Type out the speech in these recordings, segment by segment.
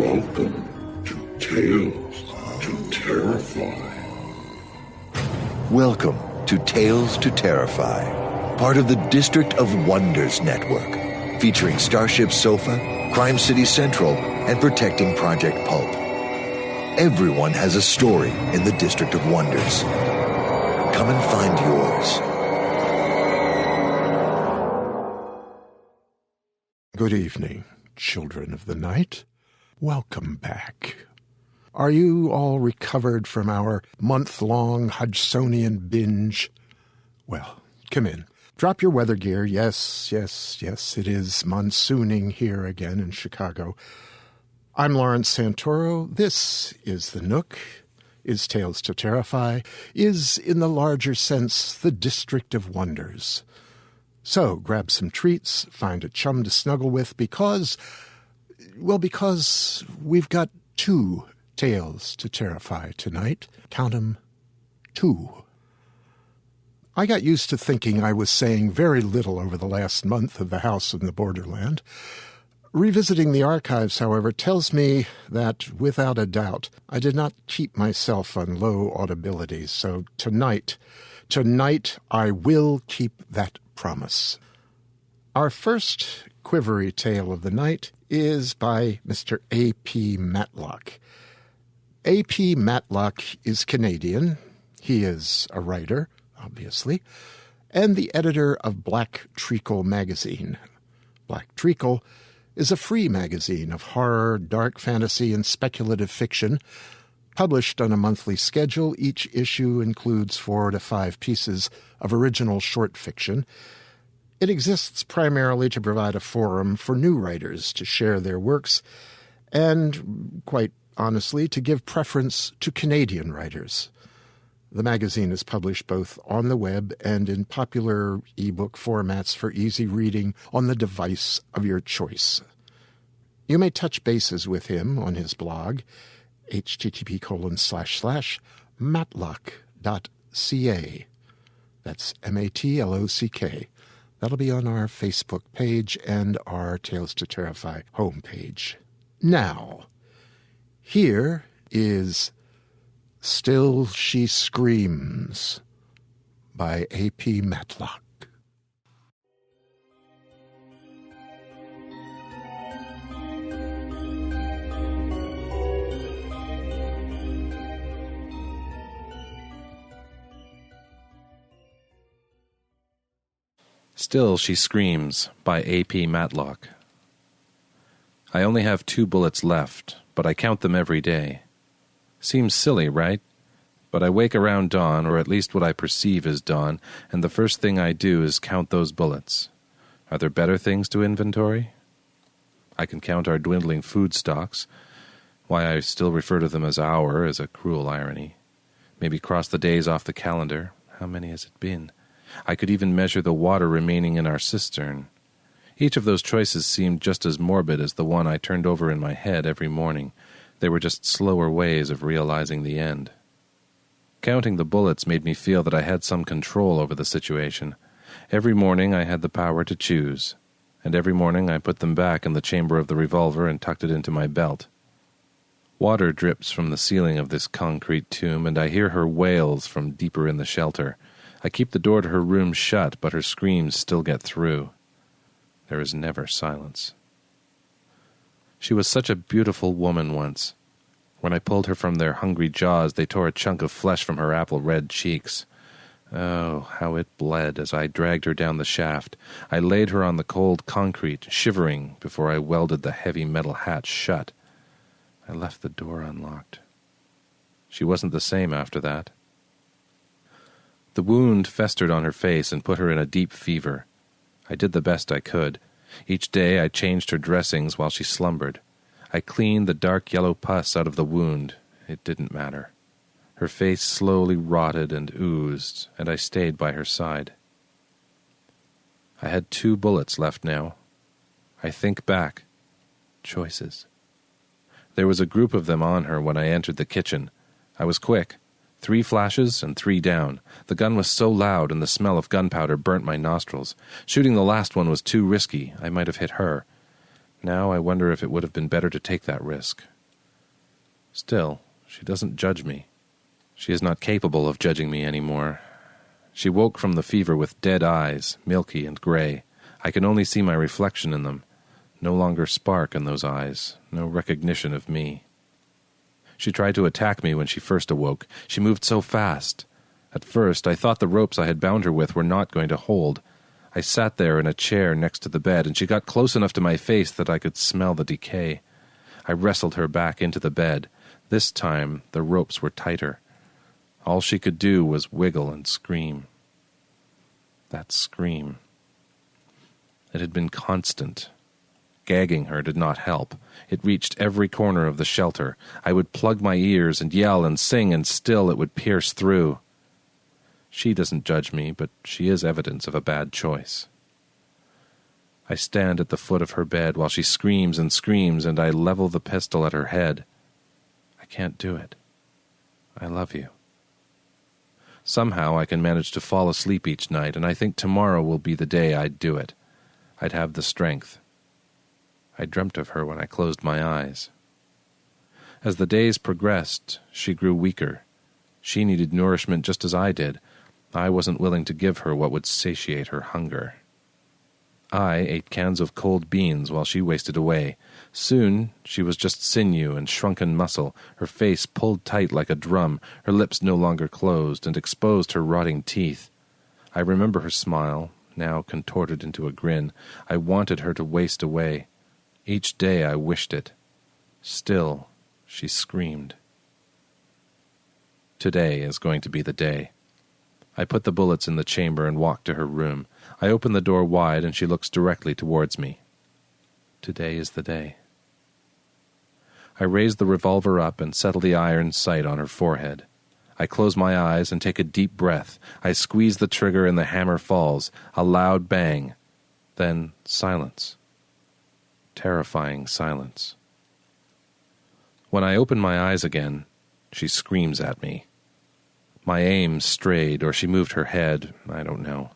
Welcome to Tales to Terrify. Welcome to Tales to Terrify, part of the District of Wonders network, featuring Starship Sofa, Crime City Central, and Protecting Project Pulp. Everyone has a story in the District of Wonders. Come and find yours. Good evening, children of the night. Welcome back. Are you all recovered from our month-long Hodgsonian binge? Well, come in. Drop your weather gear. Yes, it is monsooning here again in Chicago. I'm Lawrence Santoro. This is The Nook, is Tales to Terrify, is, in the larger sense, the District of Wonders. So, grab some treats, find a chum to snuggle with, because we've got 2 Tales to Terrify tonight. Count 'em, 2. I got used to thinking I was saying very little over the last month of The House in the Borderland. Revisiting the archives, however, tells me that, without a doubt, I did not keep myself on low audibility, so tonight I will keep that promise. Our first quivery tale of the night is by Mr. A.P. Matlock. A.P. Matlock is Canadian. He is a writer, obviously, and the editor of Black Treacle magazine. Black Treacle is a free magazine of horror, dark fantasy, and speculative fiction. Published on a monthly schedule, each issue includes 4 to 5 pieces of original short fiction. It exists primarily to provide a forum for new writers to share their works and, quite honestly, to give preference to Canadian writers. The magazine is published both on the web and in popular ebook formats for easy reading on the device of your choice. You may touch bases with him on his blog, http://matlock.ca. That's Matlock. That'll be on our Facebook page and our Tales to Terrify homepage. Now, here is Still She Screams by A.P. Matlock. Still She Screams by A.P. Matlock. I only have 2 bullets left, but I count them every day. Seems silly, right? But I wake around dawn, or at least what I perceive as dawn, and the first thing I do is count those bullets. Are there better things to inventory? I can count our dwindling food stocks. Why I still refer to them as our is a cruel irony. Maybe cross the days off the calendar. How many has it been? I could even measure the water remaining in our cistern. Each of those choices seemed just as morbid as the one I turned over in my head every morning. They were just slower ways of realizing the end. Counting the bullets made me feel that I had some control over the situation. Every morning I had the power to choose, and every morning I put them back in the chamber of the revolver and tucked it into my belt. Water drips from the ceiling of this concrete tomb, and I hear her wails from deeper in the shelter. I keep the door to her room shut, but her screams still get through. There is never silence. She was such a beautiful woman once. When I pulled her from their hungry jaws, they tore a chunk of flesh from her apple-red cheeks. Oh, how it bled as I dragged her down the shaft. I laid her on the cold concrete, shivering, before I welded the heavy metal hatch shut. I left the door unlocked. She wasn't the same after that. The wound festered on her face and put her in a deep fever. I did the best I could. Each day I changed her dressings while she slumbered. I cleaned the dark yellow pus out of the wound. It didn't matter. Her face slowly rotted and oozed, and I stayed by her side. I had 2 bullets left now. I think back. Choices. There was a group of them on her when I entered the kitchen. I was quick. 3 flashes and 3 down. The gun was so loud and the smell of gunpowder burnt my nostrils. Shooting the last one was too risky. I might have hit her. Now I wonder if it would have been better to take that risk. Still, she doesn't judge me. She is not capable of judging me anymore. She woke from the fever with dead eyes, milky and gray. I can only see my reflection in them. No longer spark in those eyes, no recognition of me. She tried to attack me when she first awoke. She moved so fast. At first, I thought the ropes I had bound her with were not going to hold. I sat there in a chair next to the bed, and she got close enough to my face that I could smell the decay. I wrestled her back into the bed. This time, the ropes were tighter. All she could do was wiggle and scream. That scream. It had been constant. Gagging her did not help. It reached every corner of the shelter. I would plug my ears and yell and sing, and still it would pierce through. She doesn't judge me, but she is evidence of a bad choice. I stand at the foot of her bed while she screams, and I level the pistol at her head. I can't do it. I love you. Somehow I can manage to fall asleep each night, and I think tomorrow will be the day I'd do it. I'd have the strength. I dreamt of her when I closed my eyes. As the days progressed, she grew weaker. She needed nourishment just as I did. I wasn't willing to give her what would satiate her hunger. I ate cans of cold beans while she wasted away. Soon she was just sinew and shrunken muscle, her face pulled tight like a drum, her lips no longer closed, and exposed her rotting teeth. I remember her smile, now contorted into a grin. I wanted her to waste away. Each day I wished it. Still, she screamed. Today is going to be the day. I put the bullets in the chamber and walk to her room. I open the door wide and she looks directly towards me. Today is the day. I raise the revolver up and settle the iron sight on her forehead. I close my eyes and take a deep breath. I squeeze the trigger and the hammer falls. A loud bang. Then silence. Terrifying silence. When I open my eyes again, she screams at me. My aim strayed, or she moved her head, I don't know.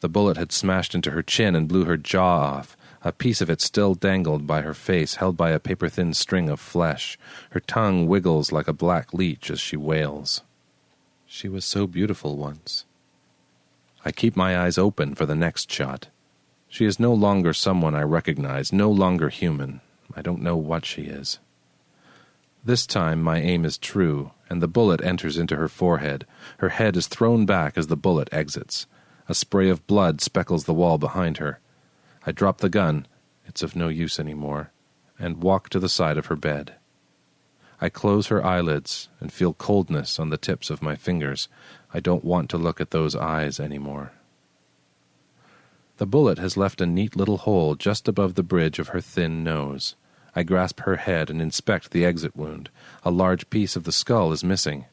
The bullet had smashed into her chin and blew her jaw off. A piece of it still dangled by her face, held by a paper-thin string of flesh. Her tongue wiggles like a black leech as she wails. She was so beautiful once. I keep my eyes open for the next shot. She is no longer someone I recognize, no longer human. I don't know what she is. This time my aim is true, and the bullet enters into her forehead. Her head is thrown back as the bullet exits. A spray of blood speckles the wall behind her. I drop the gun, it's of no use anymore, and walk to the side of her bed. I close her eyelids and feel coldness on the tips of my fingers. I don't want to look at those eyes anymore. The bullet has left a neat little hole just above the bridge of her thin nose. I grasp her head and inspect the exit wound. A large piece of the skull is missing.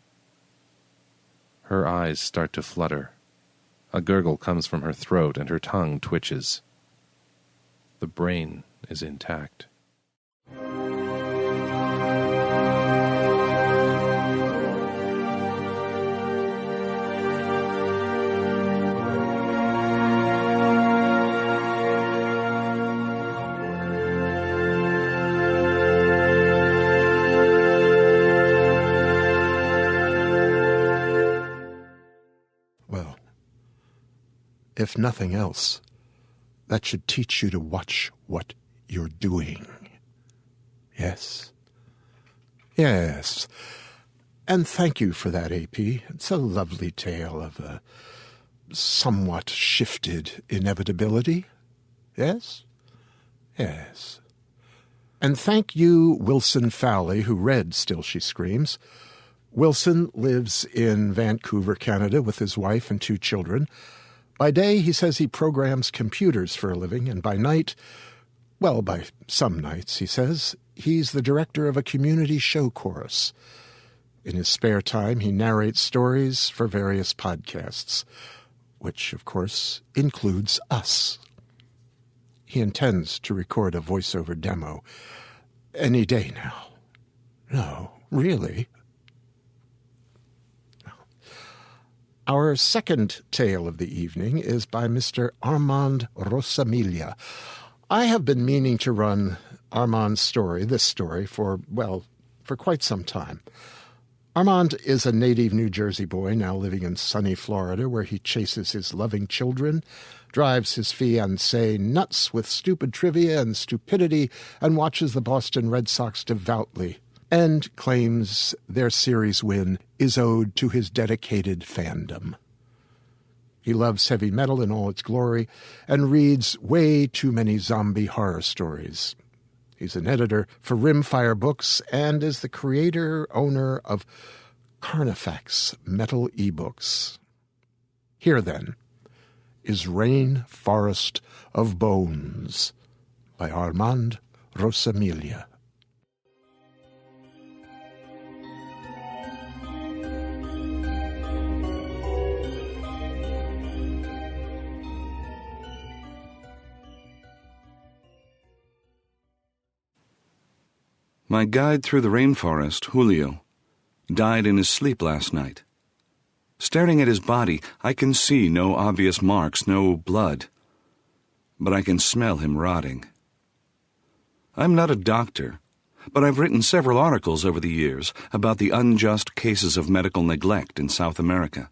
Her eyes start to flutter. A gurgle comes from her throat and her tongue twitches. The brain is intact. Well, if nothing else, that should teach you to watch what you're doing. Yes. Yes. And thank you for that, AP. It's a lovely tale of a somewhat shifted inevitability. Yes? Yes. And thank you, Wilson Fowlie, who read Still She Screams. Wilson lives in Vancouver, Canada, with his wife and 2 children. By day, he says he programs computers for a living, and by night, well, by some nights, he says, he's the director of a community show chorus. In his spare time, he narrates stories for various podcasts, which, of course, includes us. He intends to record a voiceover demo any day now. No, really? Our second tale of the evening is by Mr. Armand Rosamilia. I have been meaning to run Armand's story, this story, for, well, for quite some time. Armand is a native New Jersey boy now living in sunny Florida, where he chases his loving children, drives his fiancée nuts with stupid trivia and stupidity, and watches the Boston Red Sox devoutly, and claims their series win is owed to his dedicated fandom. He loves heavy metal in all its glory and reads way too many zombie horror stories. He's an editor for Rimfire Books and is the creator-owner of Carnifex Metal eBooks. Here, then, is Rainforest of Bones by Armand Rosamilia. My guide through the rainforest, Julio, died in his sleep last night. Staring at his body, I can see no obvious marks, no blood, but I can smell him rotting. I'm not a doctor, but I've written several articles over the years about the unjust cases of medical neglect in South America.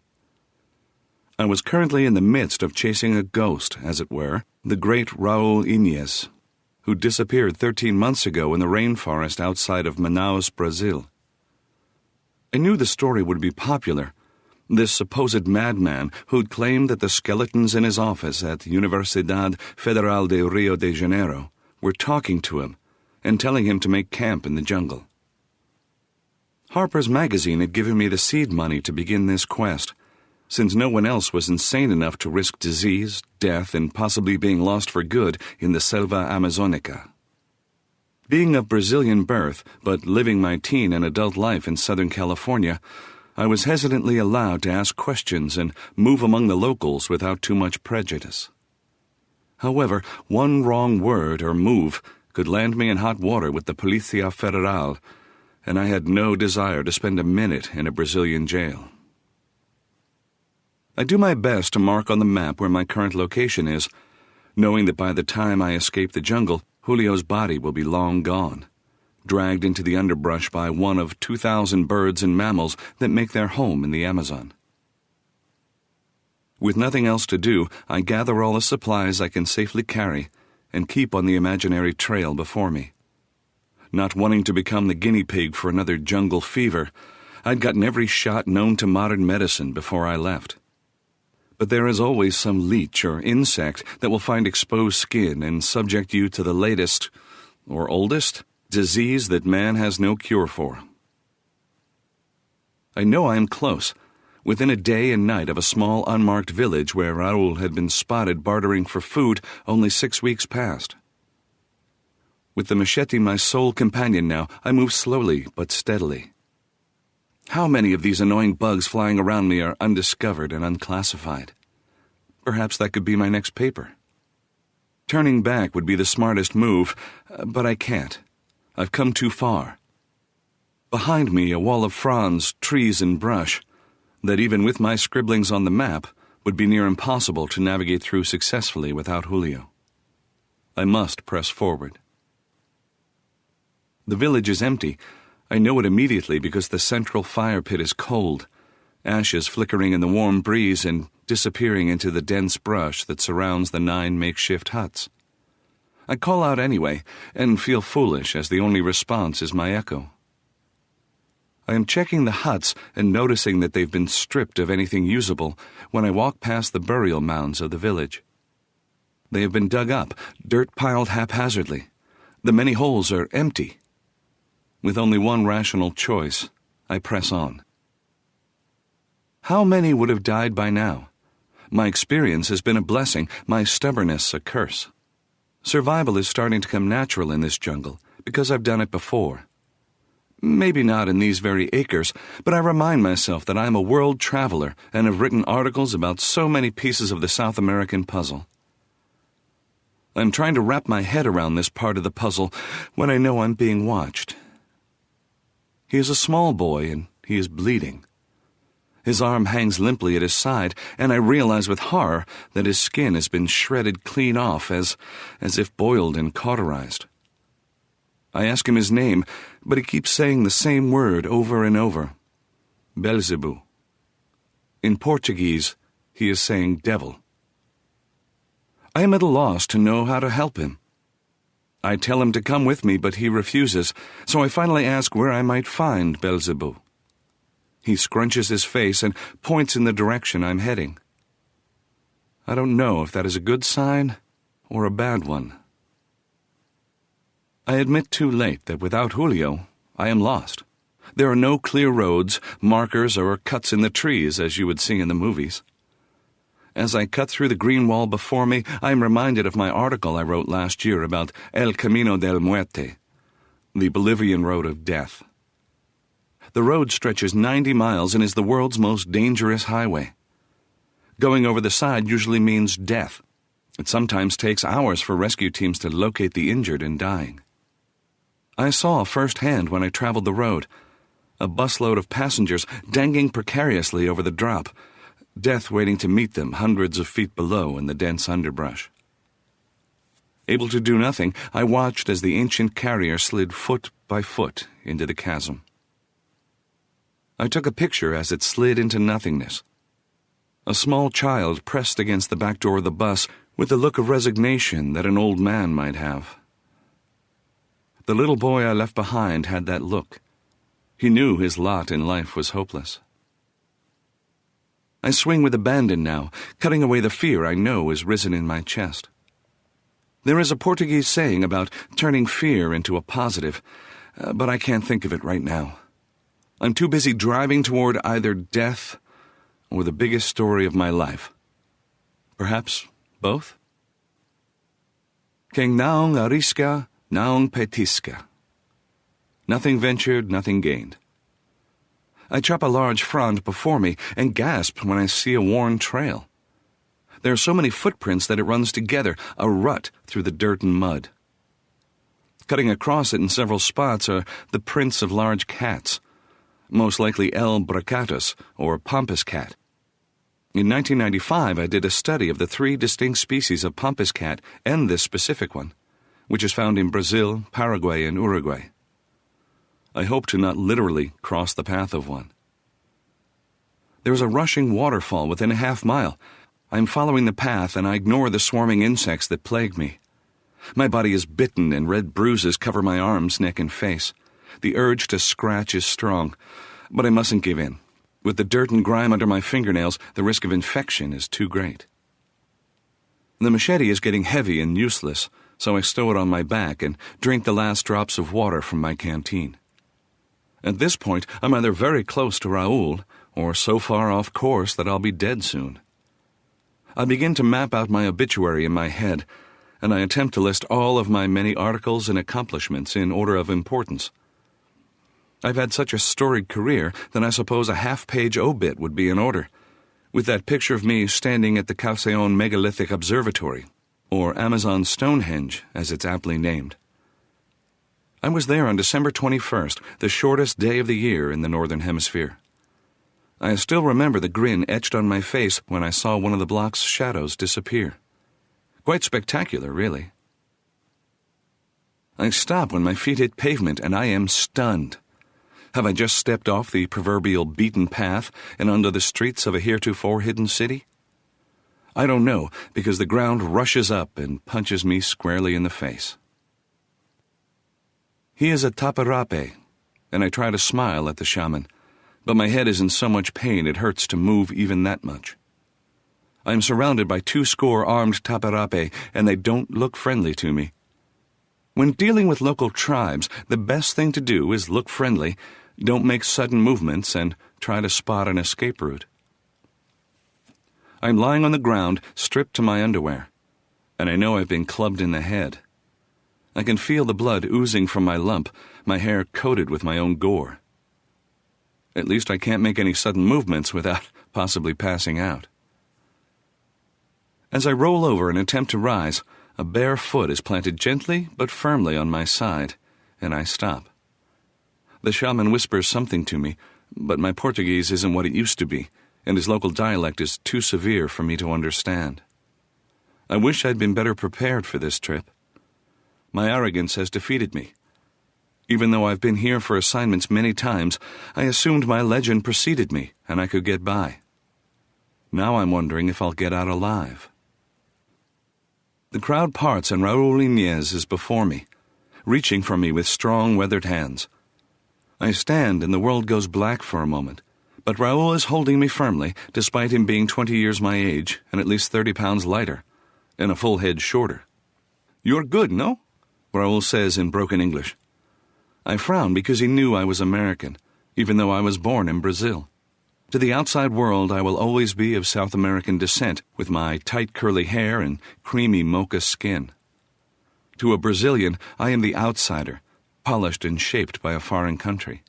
I was currently in the midst of chasing a ghost, as it were, the great Raul Inez, who disappeared 13 months ago in the rainforest outside of Manaus, Brazil. I knew the story would be popular. This supposed madman who'd claimed that the skeletons in his office at Universidad Federal de Rio de Janeiro were talking to him and telling him to make camp in the jungle. Harper's Magazine had given me the seed money to begin this quest, since no one else was insane enough to risk disease, death, and possibly being lost for good in the Selva Amazonica. Being of Brazilian birth, but living my teen and adult life in Southern California, I was hesitantly allowed to ask questions and move among the locals without too much prejudice. However, one wrong word or move could land me in hot water with the Policia Federal, and I had no desire to spend a minute in a Brazilian jail. I do my best to mark on the map where my current location is, knowing that by the time I escape the jungle, Julio's body will be long gone, dragged into the underbrush by one of 2,000 birds and mammals that make their home in the Amazon. With nothing else to do, I gather all the supplies I can safely carry and keep on the imaginary trail before me. Not wanting to become the guinea pig for another jungle fever, I'd gotten every shot known to modern medicine before I left. But there is always some leech or insect that will find exposed skin and subject you to the latest, or oldest, disease that man has no cure for. I know I am close, within a day and night of a small unmarked village where Raul had been spotted bartering for food only 6 weeks past. With the machete my sole companion now, I move slowly but steadily. How many of these annoying bugs flying around me are undiscovered and unclassified? Perhaps that could be my next paper. Turning back would be the smartest move, but I can't. I've come too far. Behind me, a wall of fronds, trees, and brush that even with my scribblings on the map would be near impossible to navigate through successfully without Julio. I must press forward. The village is empty. I know it immediately because the central fire pit is cold, ashes flickering in the warm breeze and disappearing into the dense brush that surrounds the 9 makeshift huts. I call out anyway, and feel foolish as the only response is my echo. I am checking the huts and noticing that they've been stripped of anything usable when I walk past the burial mounds of the village. They have been dug up, dirt piled haphazardly. The many holes are empty. With only one rational choice, I press on. How many would have died by now? My experience has been a blessing, my stubbornness a curse. Survival is starting to come natural in this jungle because I've done it before. Maybe not in these very acres, but I remind myself that I am a world traveler and have written articles about so many pieces of the South American puzzle. I'm trying to wrap my head around this part of the puzzle when I know I'm being watched. He is a small boy, and he is bleeding. His arm hangs limply at his side, and I realize with horror that his skin has been shredded clean off as if boiled and cauterized. I ask him his name, but he keeps saying the same word over and over. Beelzebub. In Portuguese, he is saying devil. I am at a loss to know how to help him. I tell him to come with me, but he refuses, so I finally ask where I might find Beelzebub. He scrunches his face and points in the direction I'm heading. I don't know if that is a good sign or a bad one. I admit too late that without Julio, I am lost. There are no clear roads, markers, or cuts in the trees as you would see in the movies. As I cut through the green wall before me, I am reminded of my article I wrote last year about El Camino del Muerte, the Bolivian road of death. The road stretches 90 miles and is the world's most dangerous highway. Going over the side usually means death. It sometimes takes hours for rescue teams to locate the injured and dying. I saw firsthand when I traveled the road, a busload of passengers dangling precariously over the drop, death waiting to meet them hundreds of feet below in the dense underbrush. Able to do nothing, I watched as the ancient carrier slid foot by foot into the chasm. I took a picture as it slid into nothingness. A small child pressed against the back door of the bus with the look of resignation that an old man might have. The little boy I left behind had that look. He knew his lot in life was hopeless. I swing with abandon now, cutting away the fear I know is risen in my chest. There is a Portuguese saying about turning fear into a positive, but I can't think of it right now. I'm too busy driving toward either death or the biggest story of my life. Perhaps both? Quem não arrisca, não petisca. Nothing ventured, nothing gained. I chop a large frond before me and gasp when I see a worn trail. There are so many footprints that it runs together, a rut through the dirt and mud. Cutting across it in several spots are the prints of large cats, most likely L. bracatus, or pampas cat. In 1995, I did a study of the 3 distinct species of pampas cat and this specific one, which is found in Brazil, Paraguay, and Uruguay. I hope to not literally cross the path of one. There is a rushing waterfall within a half-mile. I am following the path, and I ignore the swarming insects that plague me. My body is bitten, and red bruises cover my arms, neck, and face. The urge to scratch is strong, but I mustn't give in. With the dirt and grime under my fingernails, the risk of infection is too great. The machete is getting heavy and useless, so I stow it on my back and drink the last drops of water from my canteen. At this point, I'm either very close to Raoul or so far off course that I'll be dead soon. I begin to map out my obituary in my head, and I attempt to list all of my many articles and accomplishments in order of importance. I've had such a storied career that I suppose a half-page obit would be in order, with that picture of me standing at the Calceon Megalithic Observatory, or Amazon Stonehenge, as it's aptly named. I was there on December 21st, the shortest day of the year in the Northern Hemisphere. I still remember the grin etched on my face when I saw one of the block's shadows disappear. Quite spectacular, really. I stop when my feet hit pavement, and I am stunned. Have I just stepped off the proverbial beaten path and onto the streets of a heretofore hidden city? I don't know, because the ground rushes up and punches me squarely in the face. He is a taparape, and I try to smile at the shaman, but my head is in so much pain it hurts to move even that much. I am surrounded by 200 armed taparape, and they don't look friendly to me. When dealing with local tribes, the best thing to do is look friendly, don't make sudden movements, and try to spot an escape route. I'm lying on the ground, stripped to my underwear, and I know I've been clubbed in the head. I can feel the blood oozing from my lump, my hair coated with my own gore. At least I can't make any sudden movements without possibly passing out. As I roll over and attempt to rise, a bare foot is planted gently but firmly on my side, and I stop. The shaman whispers something to me, but my Portuguese isn't what it used to be, and his local dialect is too severe for me to understand. I wish I'd been better prepared for this trip. My arrogance has defeated me. Even though I've been here for assignments many times, I assumed my legend preceded me and I could get by. Now I'm wondering if I'll get out alive. The crowd parts and Raúl Inez is before me, reaching for me with strong, weathered hands. I stand and the world goes black for a moment, but Raúl is holding me firmly, despite him being 20 years my age and at least 30 pounds lighter, and a full head shorter. "You're good, no?" Raúl says in broken English. I frown because he knew I was American, even though I was born in Brazil. To the outside world, I will always be of South American descent, with my tight curly hair and creamy mocha skin. To a Brazilian, I am the outsider, polished and shaped by a foreign country.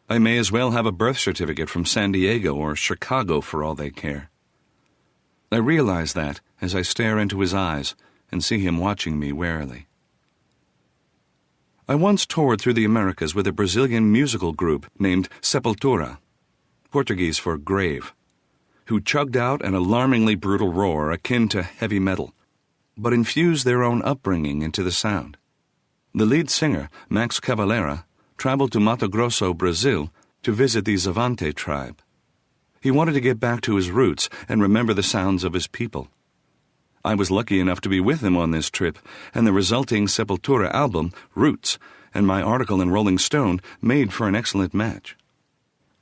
I may as well have a birth certificate from San Diego or Chicago for all they care. I realize that as I stare into his eyes and see him watching me warily. I once toured through the Americas with a Brazilian musical group named Sepultura, Portuguese for grave, who chugged out an alarmingly brutal roar akin to heavy metal, but infused their own upbringing into the sound. The lead singer, Max Cavalera, traveled to Mato Grosso, Brazil, to visit the Zavante tribe. He wanted to get back to his roots and remember the sounds of his people. I was lucky enough to be with him on this trip, and the resulting Sepultura album, Roots, and my article in Rolling Stone made for an excellent match.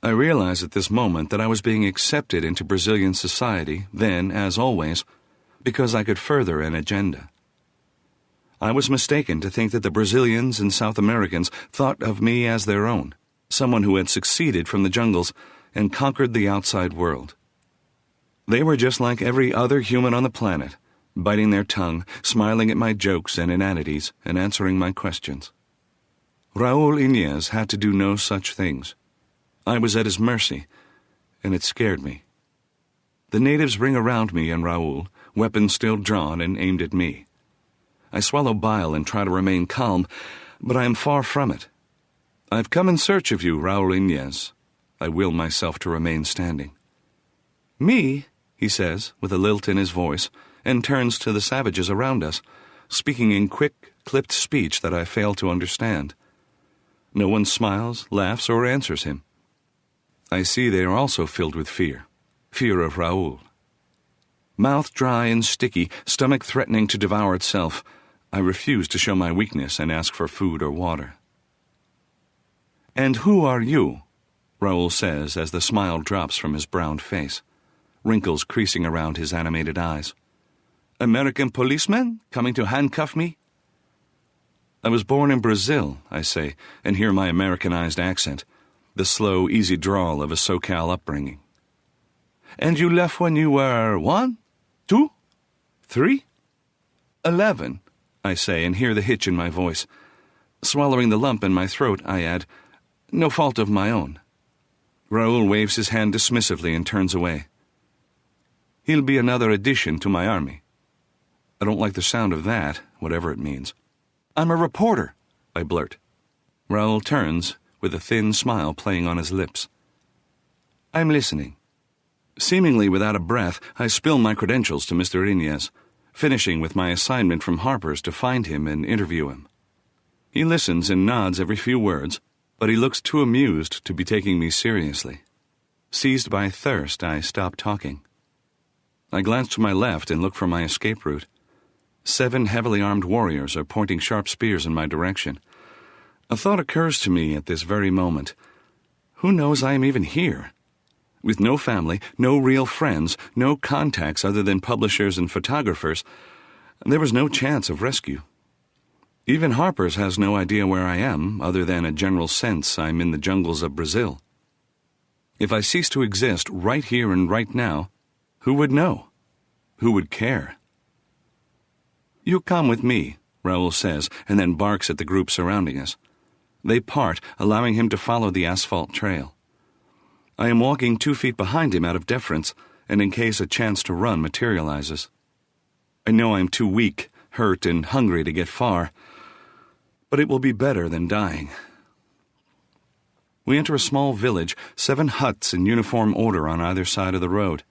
I realized at this moment that I was being accepted into Brazilian society, then, as always, because I could further an agenda. I was mistaken to think that the Brazilians and South Americans thought of me as their own, someone who had succeeded from the jungles and conquered the outside world. They were just like every other human on the planet, biting their tongue, smiling at my jokes and inanities, and answering my questions. Raúl Inez had to do no such things. I was at his mercy, and it scared me. The natives ring around me and Raúl, weapons still drawn and aimed at me. I swallow bile and try to remain calm, but I am far from it. "I've come in search of you, Raúl Inez." I will myself to remain standing. "Me?" he says, with a lilt in his voice, and turns to the savages around us, speaking in quick, clipped speech that I fail to understand. No one smiles, laughs, or answers him. I see they are also filled with fear of Raúl. Mouth dry and sticky, stomach threatening to devour itself, I refuse to show my weakness and ask for food or water. "And who are you?" Raúl says as the smile drops from his browned face, wrinkles creasing around his animated eyes. "American policeman coming to handcuff me?" "I was born in Brazil," I say, and hear my Americanized accent, the slow, easy drawl of a SoCal upbringing. "And you left when you were 1, 2, 3? 11, I say, and hear the hitch in my voice. Swallowing the lump in my throat, I add, "No fault of my own." Raúl waves his hand dismissively and turns away. "He'll be another addition to my army." I don't like the sound of that, whatever it means. "I'm a reporter," I blurt. Raúl turns, with a thin smile playing on his lips. "I'm listening." Seemingly without a breath, I spill my credentials to Mr. Inez, finishing with my assignment from Harper's to find him and interview him. He listens and nods every few words, but he looks too amused to be taking me seriously. Seized by thirst, I stop talking. I glance to my left and look for my escape route. 7 heavily armed warriors are pointing sharp spears in my direction. A thought occurs to me at this very moment. Who knows I am even here? With no family, no real friends, no contacts other than publishers and photographers, there was no chance of rescue. Even Harper's has no idea where I am, other than a general sense I'm in the jungles of Brazil. If I cease to exist right here and right now, who would know? Who would care? "You come with me," Raúl says, and then barks at the group surrounding us. They part, allowing him to follow the asphalt trail. I am walking 2 feet behind him out of deference, and in case a chance to run materializes. I know I'm too weak, hurt, and hungry to get far, but it will be better than dying. We enter a small village, 7 huts in uniform order on either side of the road.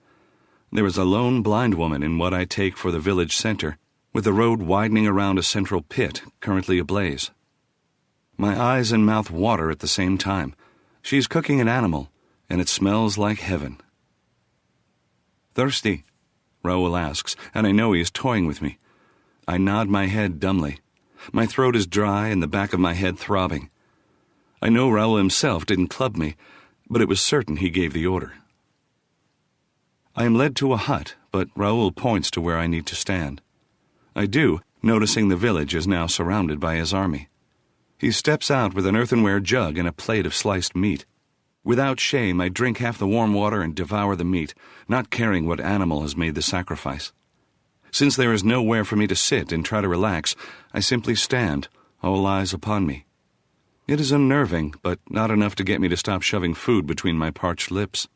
There is a lone blind woman in what I take for the village center, with the road widening around a central pit currently ablaze. My eyes and mouth water at the same time. She's cooking an animal, and it smells like heaven. "Thirsty?" Raoul asks, and I know he is toying with me. I nod my head dumbly. My throat is dry and the back of my head throbbing. I know Raoul himself didn't club me, but it was certain he gave the order. I am led to a hut, but Raoul points to where I need to stand. I do, noticing the village is now surrounded by his army. He steps out with an earthenware jug and a plate of sliced meat. Without shame, I drink half the warm water and devour the meat, not caring what animal has made the sacrifice. Since there is nowhere for me to sit and try to relax, I simply stand, all eyes upon me. It is unnerving, but not enough to get me to stop shoving food between my parched lips.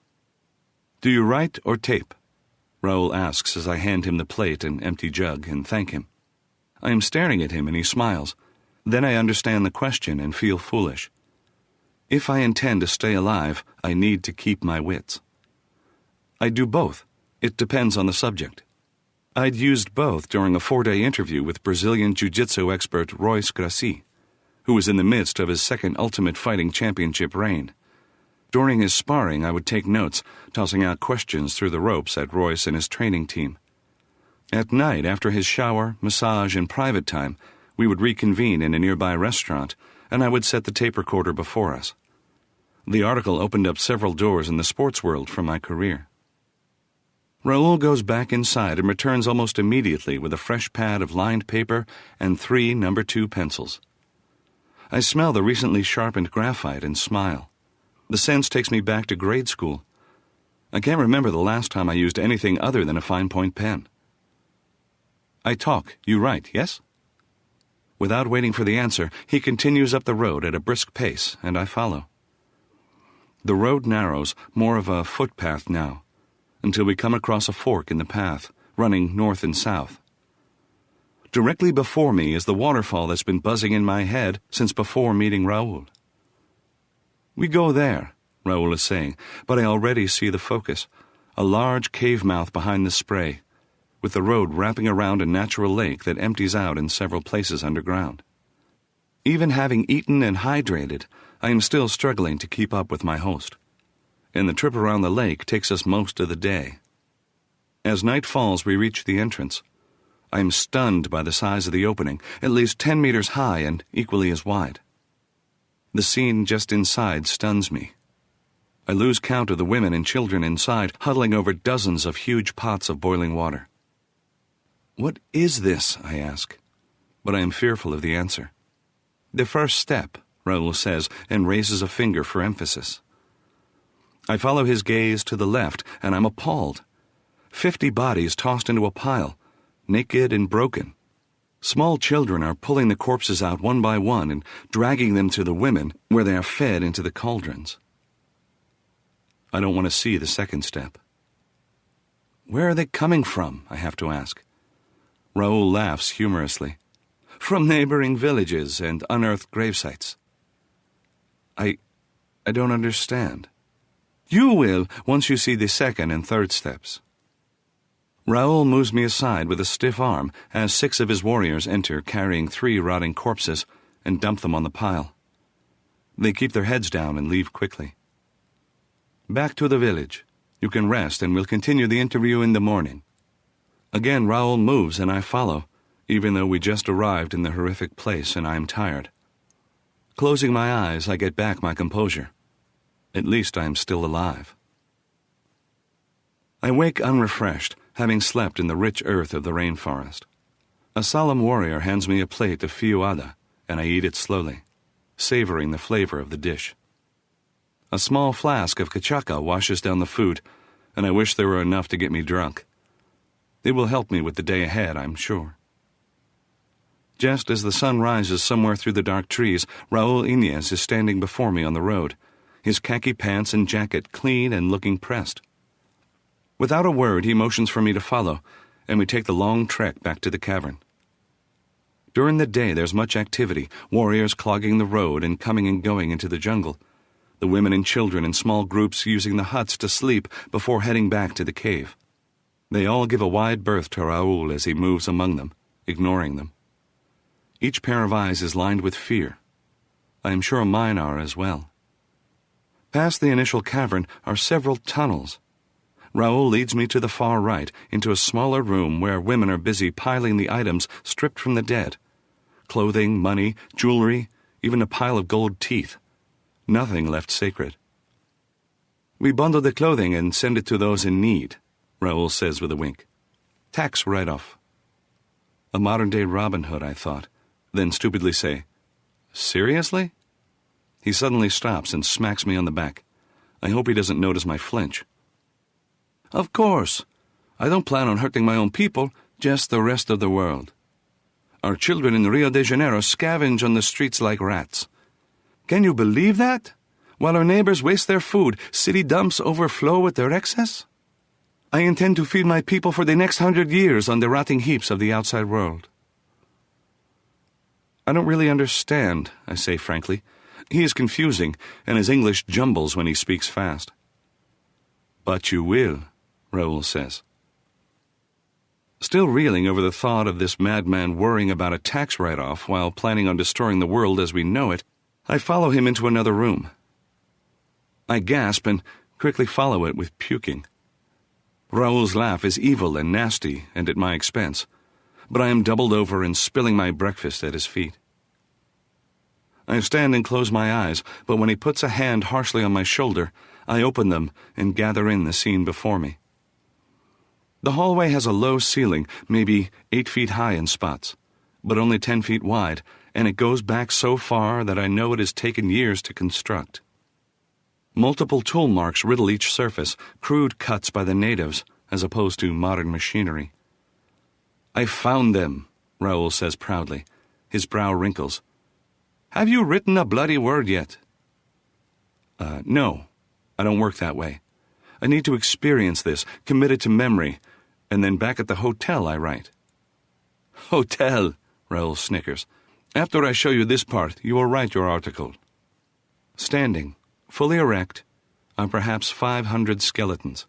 "Do you write or tape?" Raoul asks as I hand him the plate and empty jug and thank him. I am staring at him and he smiles. Then I understand the question and feel foolish. If I intend to stay alive, I need to keep my wits. I do both. It depends on the subject. I'd used both during a 4-day interview with Brazilian jiu-jitsu expert Royce Gracie, who was in the midst of his second Ultimate Fighting Championship reign. During his sparring, I would take notes, tossing out questions through the ropes at Royce and his training team. At night, after his shower, massage, and private time, we would reconvene in a nearby restaurant, and I would set the tape recorder before us. The article opened up several doors in the sports world for my career. Raoul goes back inside and returns almost immediately with a fresh pad of lined paper and 3 No. 2 pencils. I smell the recently sharpened graphite and smile. The sense takes me back to grade school. I can't remember the last time I used anything other than a fine-point pen. "I talk, you write, yes?" Without waiting for the answer, he continues up the road at a brisk pace, and I follow. The road narrows, more of a footpath now, until we come across a fork in the path, running north and south. Directly before me is the waterfall that's been buzzing in my head since before meeting Raoul. "We go there," Raoul is saying, but I already see the focus, a large cave mouth behind the spray, with the road wrapping around a natural lake that empties out in several places underground. Even having eaten and hydrated, I am still struggling to keep up with my host, and the trip around the lake takes us most of the day. As night falls, we reach the entrance. I am stunned by the size of the opening, at least 10 meters high and equally as wide. The scene just inside stuns me. I lose count of the women and children inside, huddling over dozens of huge pots of boiling water. "What is this?" I ask, but I am fearful of the answer. "The first step," Raoul says, and raises a finger for emphasis. I follow his gaze to the left, and I'm appalled. 50 bodies tossed into a pile, naked and broken. Small children are pulling the corpses out one by one and dragging them to the women, where they are fed into the cauldrons. I don't want to see the second step. "Where are they coming from?" I have to ask. Raoul laughs humorously. "From neighboring villages and unearthed gravesites." I don't understand. "You will once you see the second and third steps." Raoul moves me aside with a stiff arm as 6 of his warriors enter carrying 3 rotting corpses and dump them on the pile. They keep their heads down and leave quickly. "Back to the village. You can rest and we'll continue the interview in the morning." Again Raoul moves and I follow, even though we just arrived in the horrific place and I am tired. Closing my eyes, I get back my composure. At least I am still alive. I wake unrefreshed, having slept in the rich earth of the rainforest. A solemn warrior hands me a plate of feijoada, and I eat it slowly, savoring the flavor of the dish. A small flask of cachaca washes down the food, and I wish there were enough to get me drunk. It will help me with the day ahead, I'm sure. Just as the sun rises somewhere through the dark trees, Raoul Inez is standing before me on the road, his khaki pants and jacket clean and looking pressed. Without a word, he motions for me to follow, and we take the long trek back to the cavern. During the day, there's much activity, warriors clogging the road and coming and going into the jungle, the women and children in small groups using the huts to sleep before heading back to the cave. They all give a wide berth to Raoul as he moves among them, ignoring them. Each pair of eyes is lined with fear. I am sure mine are as well. Past the initial cavern are several tunnels. Raoul leads me to the far right, into a smaller room where women are busy piling the items stripped from the dead. Clothing, money, jewelry, even a pile of gold teeth. Nothing left sacred. We bundle the clothing and send it to those in need, Raoul says with a wink. Tax write-off. A modern-day Robin Hood, I thought, then stupidly say, Seriously? He suddenly stops and smacks me on the back. I hope he doesn't notice my flinch. Of course. I don't plan on hurting my own people, just the rest of the world. Our children in Rio de Janeiro scavenge on the streets like rats. Can you believe that? While our neighbors waste their food, city dumps overflow with their excess? I intend to feed my people for the next 100 years on the rotting heaps of the outside world. I don't really understand, I say frankly. He is confusing, and his English jumbles when he speaks fast. But you will, Raoul says. Still reeling over the thought of this madman worrying about a tax write-off while planning on destroying the world as we know it, I follow him into another room. I gasp and quickly follow it with puking. Raoul's laugh is evil and nasty and at my expense, but I am doubled over and spilling my breakfast at his feet. I stand and close my eyes, but when he puts a hand harshly on my shoulder, I open them and gather in the scene before me. The hallway has a low ceiling, maybe 8 feet high in spots, but only 10 feet wide, and it goes back so far that I know it has taken years to construct. Multiple tool marks riddle each surface, crude cuts by the natives, as opposed to modern machinery. I found them, Raoul says proudly. His brow wrinkles. Have you written a bloody word yet? No. I don't work that way. I need to experience this, commit it to memory, and then back at the hotel I write. Hotel, Raoul snickers. After I show you this part, you will write your article. Standing, fully erect, are perhaps 500 skeletons.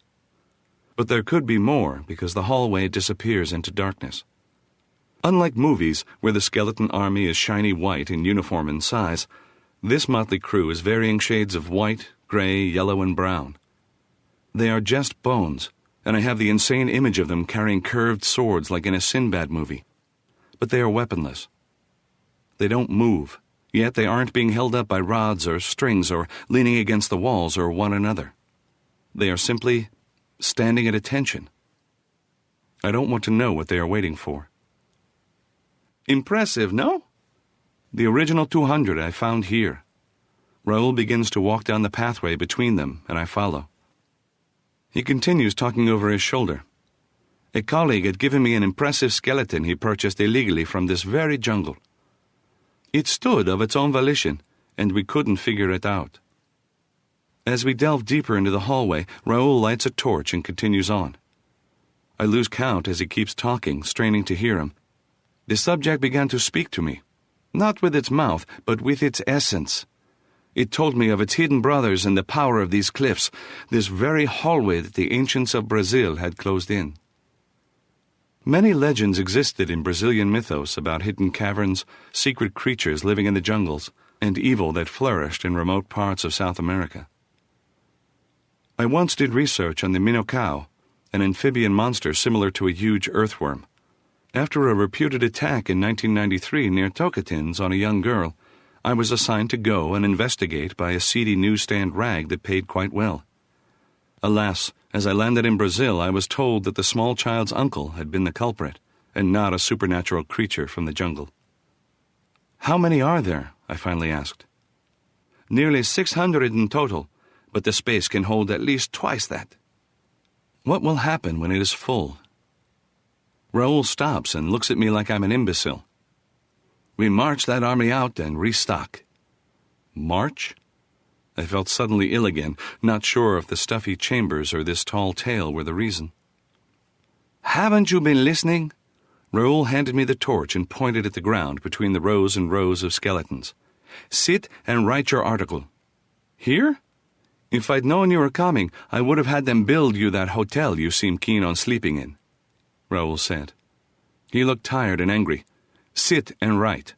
But there could be more because the hallway disappears into darkness. Unlike movies, where the skeleton army is shiny white in uniform and size, this motley crew is varying shades of white, gray, yellow, and brown. They are just bones, and I have the insane image of them carrying curved swords like in a Sinbad movie. But they are weaponless. They don't move, yet they aren't being held up by rods or strings or leaning against the walls or one another. They are simply standing at attention. I don't want to know what they are waiting for. Impressive, no? The original 200 I found here. Raoul begins to walk down the pathway between them, and I follow. He continues talking over his shoulder. A colleague had given me an impressive skeleton he purchased illegally from this very jungle. It stood of its own volition, and we couldn't figure it out. As we delve deeper into the hallway, Raoul lights a torch and continues on. I lose count as he keeps talking, straining to hear him. The subject began to speak to me, not with its mouth, but with its essence. It told me of its hidden brothers and the power of these cliffs, this very hallway that the ancients of Brazil had closed in. Many legends existed in Brazilian mythos about hidden caverns, secret creatures living in the jungles, and evil that flourished in remote parts of South America. I once did research on the minhocão, an amphibian monster similar to a huge earthworm. After a reputed attack in 1993 near Tocantins on a young girl, I was assigned to go and investigate by a seedy newsstand rag that paid quite well. Alas, as I landed in Brazil, I was told that the small child's uncle had been the culprit, and not a supernatural creature from the jungle. How many are there? I finally asked. Nearly 600 in total, but the space can hold at least twice that. What will happen when it is full? Raoul stops and looks at me like I'm an imbecile. We march that army out and restock. March? I felt suddenly ill again, not sure if the stuffy chambers or this tall tale were the reason. Haven't you been listening? Raoul handed me the torch and pointed at the ground between the rows and rows of skeletons. Sit and write your article. Here? If I'd known you were coming, I would have had them build you that hotel you seem keen on sleeping in, Raoul said. He looked tired and angry. Sit and write.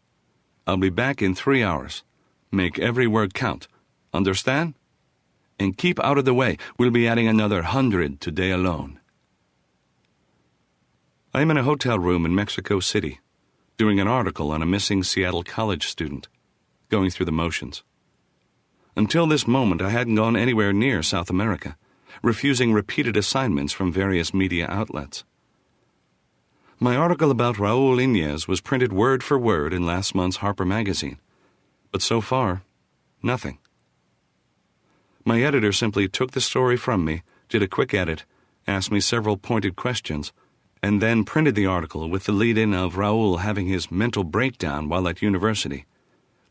I'll be back in 3 hours. Make every word count. Understand? And keep out of the way. We'll be adding another 100 today alone. I am in a hotel room in Mexico City, doing an article on a missing Seattle college student, going through the motions. Until this moment, I hadn't gone anywhere near South America, refusing repeated assignments from various media outlets. My article about Raul Inez was printed word for word in last month's Harper magazine, but so far, nothing. My editor simply took the story from me, did a quick edit, asked me several pointed questions, and then printed the article with the lead-in of Raul having his mental breakdown while at university,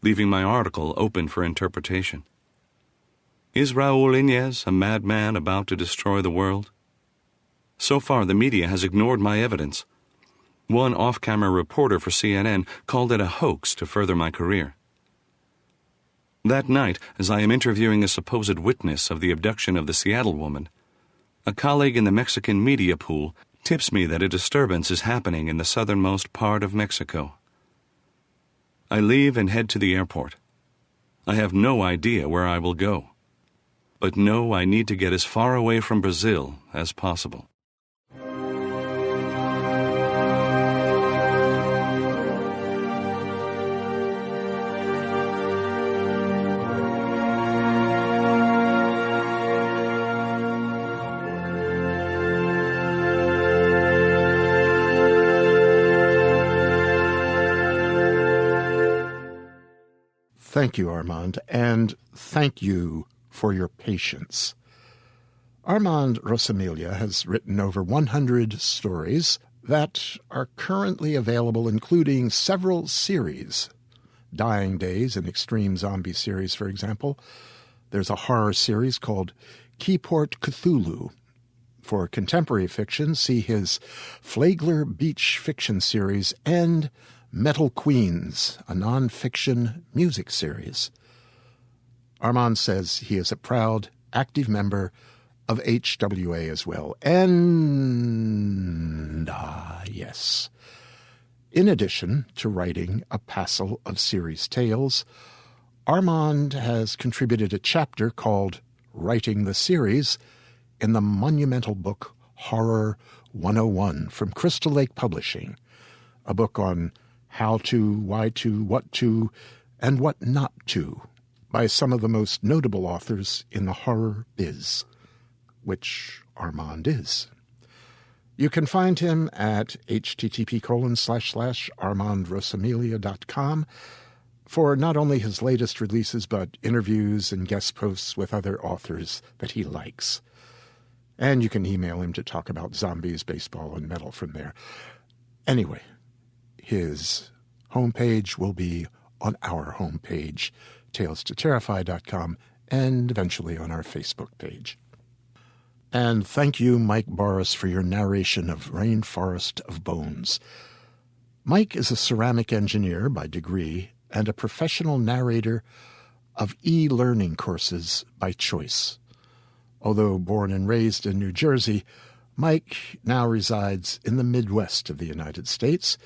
leaving my article open for interpretation. Is Raul Inez a madman about to destroy the world? So far, the media has ignored my evidence. One off-camera reporter for CNN called it a hoax to further my career. That night, as I am interviewing a supposed witness of the abduction of the Seattle woman, a colleague in the Mexican media pool tips me that a disturbance is happening in the southernmost part of Mexico. I leave and head to the airport. I have no idea where I will go, but know I need to get as far away from Brazil as possible. Thank you, Armand, and thank you for your patience. Armand Rosamilia has written over 100 stories that are currently available, including several series. Dying Days, an extreme zombie series, for example. There's a horror series called Keyport Cthulhu. For contemporary fiction, see his Flagler Beach fiction series and Metal Queens, a non-fiction music series. Armand says he is a proud, active member of HWA as well. And, yes. In addition to writing a passel of series tales, Armand has contributed a chapter called Writing the Series in the monumental book Horror 101 from Crystal Lake Publishing, a book on how to, why to, what to, and what not to, by some of the most notable authors in the horror biz, which Armand is. You can find him at http://armandrosamilia.com for not only his latest releases, but interviews and guest posts with other authors that he likes. And you can email him to talk about zombies, baseball, and metal from there. Anyway, his homepage will be on our homepage, talestoterrify.com, and eventually on our Facebook page. And thank you, Mike Boris, for your narration of Rainforest of Bones. Mike is a ceramic engineer by degree and a professional narrator of e-learning courses by choice. Although born and raised in New Jersey, Mike now resides in the Midwest of the United States.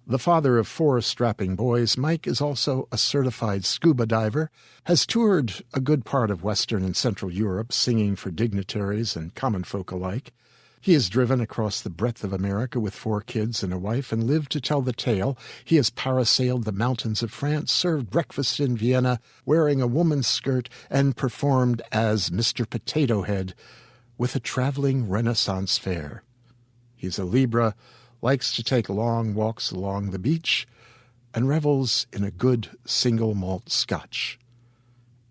The father of 4 strapping boys, Mike is also a certified scuba diver, has toured a good part of Western and Central Europe, singing for dignitaries and common folk alike. He has driven across the breadth of America with 4 kids and a wife and lived to tell the tale. He has parasailed the mountains of France, served breakfast in Vienna, wearing a woman's skirt, and performed as Mr. Potato Head with a traveling Renaissance fair. He's a Libra, likes to take long walks along the beach, and revels in a good single malt scotch.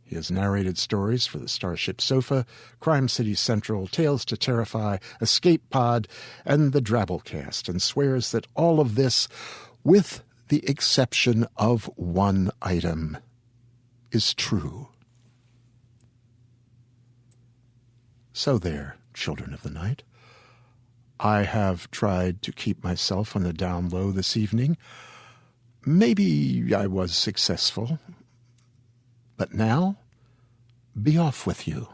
He has narrated stories for the Starship Sofa, Crime City Central, Tales to Terrify, Escape Pod, and the Drabblecast, and swears that all of this, with the exception of one item, is true. So there, children of the night. I have tried to keep myself on the down low this evening. Maybe I was successful. But now, be off with you,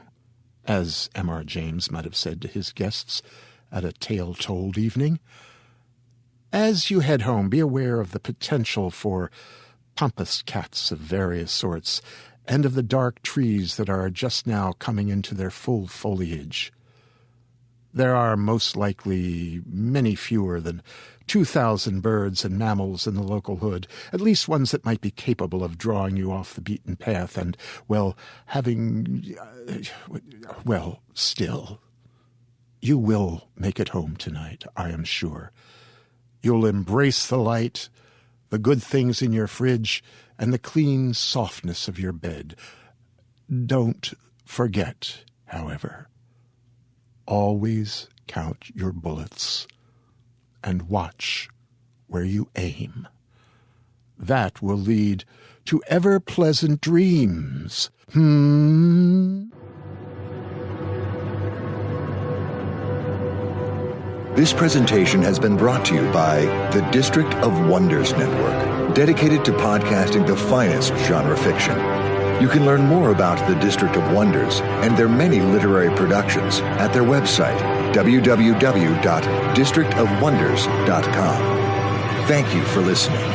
as M.R. James might have said to his guests at a tale-told evening. As you head home, be aware of the potential for pampas cats of various sorts, and of the dark trees that are just now coming into their full foliage. There are most likely many fewer than 2,000 birds and mammals in the local hood, at least ones that might be capable of drawing you off the beaten path and, well, still. You will make it home tonight, I am sure. You'll embrace the light, the good things in your fridge, and the clean softness of your bed. Don't forget, however, always count your bullets and watch where you aim. That will lead to ever-pleasant dreams. This presentation has been brought to you by the District of Wonders Network, dedicated to podcasting the finest genre fiction. You can learn more about the District of Wonders and their many literary productions at their website, www.districtofwonders.com. Thank you for listening.